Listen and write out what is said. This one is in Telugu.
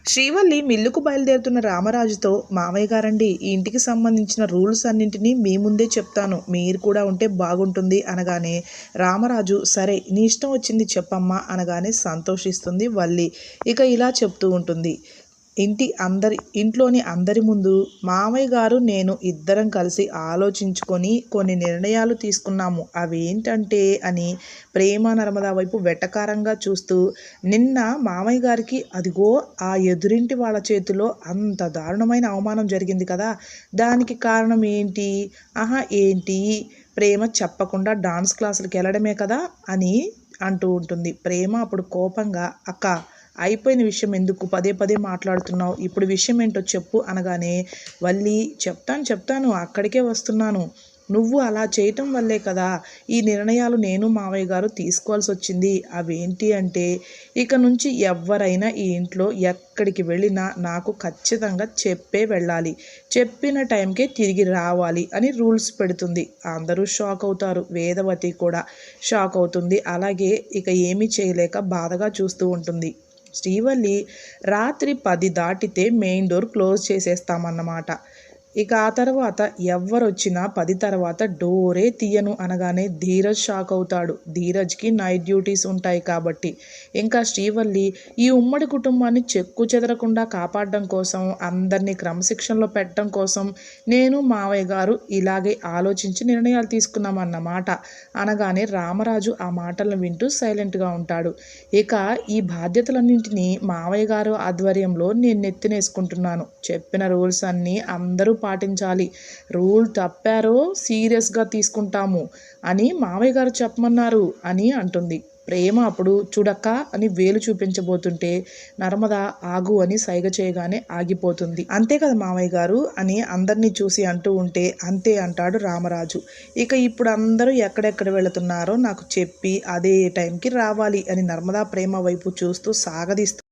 శ్రీవల్లి మిల్లుకు బయలుదేరుతున్న రామరాజుతో, మామయ్య గారండి, ఈ ఇంటికి సంబంధించిన రూల్స్ అన్నింటినీ మీ ముందే చెప్తాను, మీరు కూడా ఉంటే బాగుంటుంది అనగానే, రామరాజు సరే నీ ఇష్టం వచ్చింది చెప్పమ్మా అనగానే సంతోషిస్తుంది వల్లి. ఇక ఇలా చెప్తూ ఉంటుంది. ఇంట్లోని అందరి ముందు మామయ్య గారు నేను ఇద్దరం కలిసి ఆలోచించుకొని కొన్ని నిర్ణయాలు తీసుకున్నాము. అవేంటంటే అని ప్రేమ నర్మద వైపు వెటకారంగా చూస్తూ, నిన్న మామయ్య గారికి అదిగో ఆ ఎదురింటి వాళ్ళ చేతిలో అంత దారుణమైన అవమానం జరిగింది కదా, దానికి కారణం ఏంటి? ఆహా ఏంటి? ప్రేమ చెప్పకుండా డాన్స్ క్లాసులకు వెళ్ళడమే కదా అని అంటూ ఉంటుంది. ప్రేమ అప్పుడు కోపంగా, అక్క అయిపోయిన విషయం ఎందుకు పదే పదే మాట్లాడుతున్నావు, ఇప్పుడు విషయం ఏంటో చెప్పు అనగానే, వల్లి చెప్తాను అక్కడికే వస్తున్నాను, నువ్వు అలా చేయటం వల్లే కదా ఈ నిర్ణయాలు నేను మావయ్య గారు తీసుకోవాల్సి వచ్చింది. అవేంటి అంటే, ఇక నుంచి ఎవరైనా ఈ ఇంట్లో ఎక్కడికి వెళ్ళినా నాకు ఖచ్చితంగా చెప్పే వెళ్ళాలి, చెప్పిన టైంకే తిరిగి రావాలి అని రూల్స్ పెడుతుంది. అందరూ షాక్ అవుతారు, వేదవతి కూడా షాక్ అవుతుంది. అలాగే ఇక ఏమీ చేయలేక బాధగా చూస్తూ ఉంటుంది. శ్రీవల్లి రాత్రి 10 దాటితే మెయిన్ డోర్ క్లోజ్ చేసేస్తామన్నమాట. ఇక ఆ తర్వాత ఎవ్వరొచ్చినా 10 తర్వాత డోరే తీయను అనగానే ధీరజ్ షాక్ అవుతాడు. ధీరజ్కి నైట్ డ్యూటీస్ ఉంటాయి కాబట్టి. ఇంకా శ్రీవల్లి ఈ ఉమ్మడి కుటుంబాన్ని చెక్కు చెదరకుండా కాపాడడం కోసం, అందరినీ క్రమశిక్షణలో పెట్టడం కోసం నేను మావయ్య గారు ఇలాగే ఆలోచించి నిర్ణయాలు తీసుకున్నామన్నమాట అనగానే రామరాజు ఆ మాటలను వింటూ సైలెంట్గా ఉంటాడు. ఇక ఈ బాధ్యతలన్నింటినీ మావయ్య గారు ఆధ్వర్యంలో నేను నెత్తినేసుకుంటున్నాను. చెప్పిన రూల్స్ అన్నీ అందరూ పాటించాలి, రూల్ తప్పారో సీరియస్గా తీసుకుంటాము అని మావయ్య గారు చెప్పమన్నారు అని అంటుంది. ప్రేమ అప్పుడు చూడక్క అని వేలు చూపించబోతుంటే నర్మద ఆగు అని సైగ చేయగానే ఆగిపోతుంది. అంతే కదా మామయ్య గారు అని అందరినీ చూసి అంటూ ఉంటే, అంతే అంటాడు రామరాజు. ఇక ఇప్పుడు అందరూ ఎక్కడెక్కడ వెళుతున్నారో నాకు చెప్పి అదే టైంకి రావాలి అని నర్మదా ప్రేమ వైపు చూస్తూ సాగదీస్తుంది.